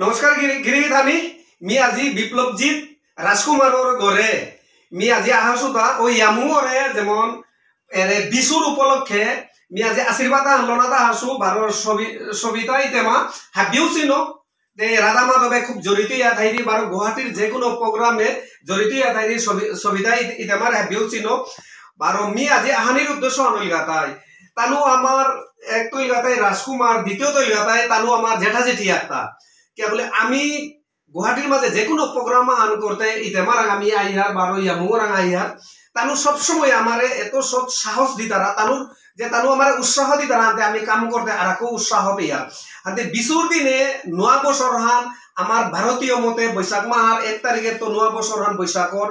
নমস্কাৰ গিৰিধানী মি আজি বিপ্লৱজিৎ ৰাজকুমাৰৰ ঘৰে মি আজি আহাসুতা ও ইয়ামুরে যেমন বিশুর উপলক্ষে মি আজি আশীর্বাদ আন্দোলনত আহাসু ভারর সবিতা ইতেমা হাবিও চিনো যে রাধা মাধবে খুব জড়িত ইয়াথাইরি বারো গুয়াহাটির যে কোনো প্রোগ্রামে জড়িত ইয়াথাইরি সবিতা ইতেমার হাবিও চিনো বারো মি আজি আহানির উদ্দেশ্য আনল গাতাই তানু আমার এক তৈল গাতাই রাজকুমার দ্বিতীয় তৈল গাতাই তানু আমার জেঠা জেঠি একটা কে বলে আমি গুয়াহাটির মাঝে যে কোনো প্রোগ্রাম আন করতে ইতেমার আমি আইহার বারো ইয়ামুর আইহার তানু সবসময় আমারে এত সৎ সাহস দি তারা তানুর যে তানু আমারে উৎসাহ দি তারা আনতে আমি কাম করতে আর কেউ উৎসাহ পেয়ার আনতে বিশুর দিনে নোয়া বছর হান আমার ভারতীয় মতে বৈশাখ মাহার 1 তারিখে তো নোয়া বছর হান বৈশাখর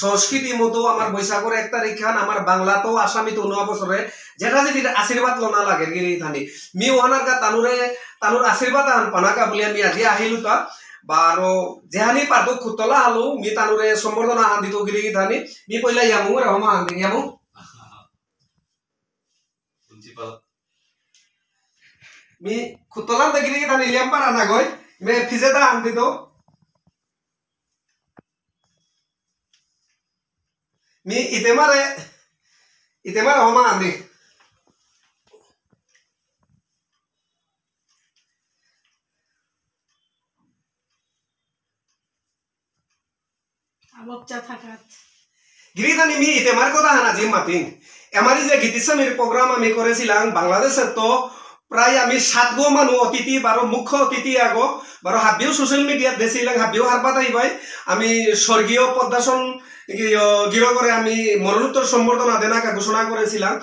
সংস্কৃতি মতো আমার বৈশাখর 1 তারিখ খান আমার বাংলাতেও আসামি তো নোয়া বছরে যেটা যদি আশীর্বাদ লোনা লাগে গিরিধানী মি ওহানার কা তানুর আশীর্বাদ আন পানাকা বলে আমি আজি আহিলু তা বারো যেহানি পারতো খুতলা হালু মি তানুরে সম্বর্ধনা আন দিত গিরিধানী মি কইলা ইয়ামু রহমা আন দি ইয়ামু প্রিন্সিপাল মি খুতলা দে গিরিধানী লিয়াম্পার আনা গয় মে ফিজেটা আন দিত মি ইতেমারে রহমা আন দি গিরিধানী মি ইতেমার কথা হানা জিম মাতিন এমারি যে গীতিসমির প্রোগ্রাম আমি করেছিলাম বাংলাদেশের তো প্রায় আমি 7 গো মানুষ অতিথি বারো মুখ্য অতিথি আগো বারো হাবিও সোশ্যাল মিডিয়াত দেছিলাম হাবিও হারপাত আইবাই আমি স্বর্গীয় পদ্মাসন গিরো করে আমি মরণোত্তর সম্বর্ধনা দেনাকা ঘোষণা করেছিলাম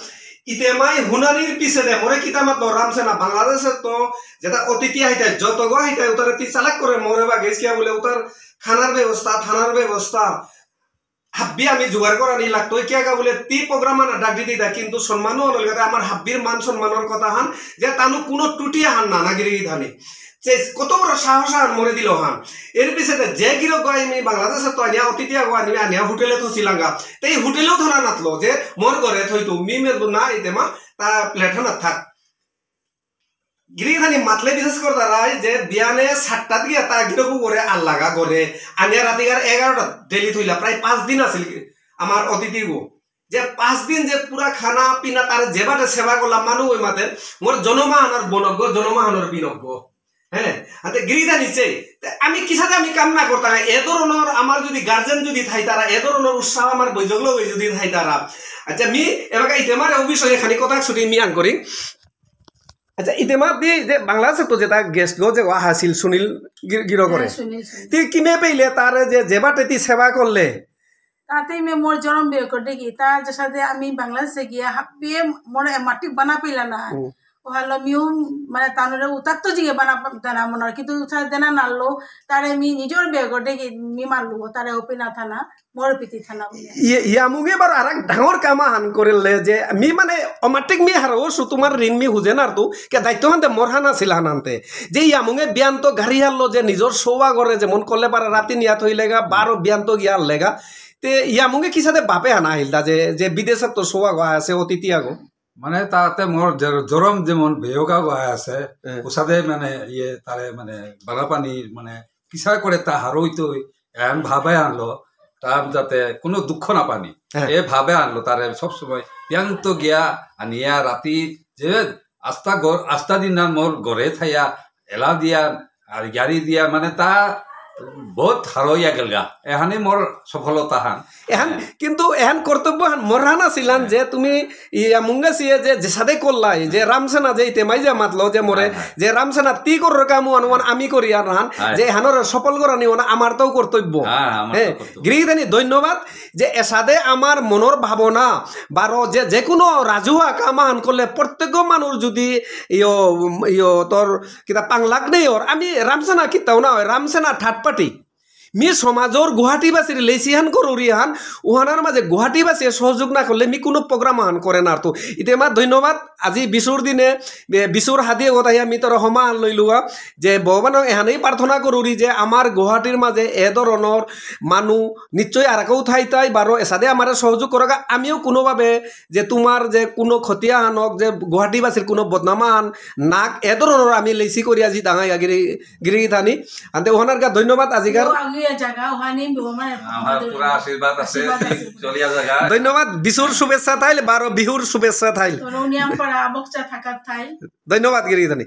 ইতেমাই হুনানির পিছে দে মরে কিতামাত রামছে না বাংলাদেশের তো যেটা অতিথি আইতে যত গো আইতে উতারে তি চালাক করে মরে বা গেছিয়া বলে উতার খানার ব্যবস্থা থানার ব্যবস্থা হাব্বি আমি জোগাড় করা নি লাগতো কিয়াকা বলে তি প্রোগ্রাম না ডাক দিতে দা কিন্তু সম্মানও অলগা আমার হাব্বির মান সম্মানের কথা হান যে তানু কোনো টুটি হান না নাগিরি ধানে যে কত বড় সাহস হান মরে দিল হান এর পিছনে যে গিরো গয় আমি বাংলাদেশে তো আনিয়া অতিথি আগো আনিয়া হোটেলে তো ছিলাঙ্গা তাই হোটেলেও ধরা নাতলো যে মোর ঘরে থইতো মি মেলবো না ইতেমা তা প্লেটখানা থাক গিরিধানী মাতলে বিশেষ করে তারাই যে বিয়ানে 7টা দিকে তা গিরকু করে আল্লাগা করে আনিয়া রাতিকার 11টা ডেলি থইলা প্রায় 5 দিন আছিল আমার অতিথি গো যে 5 দিন যে পুরা খানা পিনা তার যেবাতে সেবা করলাম মানু ওই মাতে মোর জনমাহানর বনজ্ঞ জনমাহানর বিনজ্ঞ হ্যাঁ আতে গিরিধানী চাই আমি কিসাতে আমি কাম না করতাম এ ধরনের আমার যদি গার্জেন যদি থাই তারা এ ধরনের উৎসাহ আমার বৈজগ্ল যদি থাই তারা আচ্ছা মি এবারে ইতেমার বিষয়ে খানি কথা ছুটি মি আন করি আচ্ছা ইতেমা দি যে বাংলাদেশে তো যেটা গেস্ট গো যে হাসিল সুনীল গিরো করে তি কিনে পেইলে তার যে যেবাতে তি সেবা করলে তাতে মে মোর জনম বিয়ে করতে কি তা যে সাথে আমি বাংলাদেশে গিয়ে হাপিয়ে মোর মাটি বানা পেলা না ওহালো মিউ মানে তানরে উতার তো জিগে বানা দেনা মনার কিন্তু উতার দেনা নাললো তারে মি নিজর বিয়ে করতে কি মি মারলু তারে ওপিনা থানা মোর পিতি থানা ইয়ামুগে বার আরেক ডাঙর কামা হান করিলে যে মি মানে অমাটিক মি হারো সু তোমার ঋণ মি হুজে না তো কে দায়িত্ব হানতে মোর হানা ছিল হানানতে যে ইয়ামুগে বিয়ান তো গাড়ি হারলো যে নিজর সৌয়া করে যেমন করলে পারে রাতি নিয়া থইলেগা বারো বিয়ান তো গিয়া লেগা তে ইয়ামুগে কি সাথে বাপে হানা আহিলদা যে বিদেশে তো সৌয়া গা আছে অতিথি আগো মানে তাতে মোর জরম যেমন বেহকা গা আছে ওসাদে মানে ইয়ে তারে মানে বালাপানি মানে কিসা করে তা হারইতো এন ভাবে আনলো তার যাতে কোনো দুঃখ না পানি এ ভাবে আনলো তারে সবসময় ব্যান্ত গিয়া আনিয়া রাতি যে আস্তা দিন না মোর ঘরে থাইয়া এলা দিয়া আর গাড়ি দিয়া মানে তা বহুত হারইয়া গেলগা এহানি মোর সফলতা হান এহান কিন্তু এহান কর্তব্য হান মোর হান আছিলান যে তুমি ইয়া মুঙ্গাসিয়ে যে সাথে করলাই যে রামসেনা যে ইতেমাই যে মাতলো যে মোরে যে রামসেনা তি করর কাম অনুমান আমি করি আর হান যে হানর সফল করা নিও না আমার তো কর্তব্য হ্যাঁ গিরিধানী ধন্যবাদ যে এসাদে আমার মনের ভাবনা বারো যে কোনো রাজুয়া কাম হান করলে প্রত্যেক মানুষ যদি ইয় তোর কিতা পাংলাক নেই ওর আমি রামসেনা কিতাও না হয় রামসেনা ঠাট পাটি মি সমাজৰ গুৱাহাটীবাসীৰ লেচিহান কৰুৰিহান উহানাৰ মাঝে গুৱাহাটীবাসীৰ সহযোগ না করলে মি কোনো প্রোগ্রাম আহান করে না তো ইতে মা ধন্যবাদ আজি বিশুর দিনে বিশুর হাতি কথাই আমি তোর সমান লইলুয়া যে ভগবানক এহানেই প্রার্থনা করুরি যে আমার গুৱাহাটীৰ মাঝে এ ধরনের মানুষ নিশ্চয় আর কেউ ঠাই তাই বারো এসাদে আমার সহযোগ করগা আমিও কোনোভাবে যে তোমার যে কোনো ক্ষতি আনক যে গুৱাহাটীবাসীৰ কোনো বদনাম আন নাক এ ধরনের আমি লেচি করি আজি ডাঙাই গিরি থানি আনতে ওহানার গা ধন্যবাদ আজিকার ধন্যবাদ বিশুর শুভেচ্ছা থাইল বারো বিহুর শুভেচ্ছা থাইল ধন্যবাদ গিরি থানি।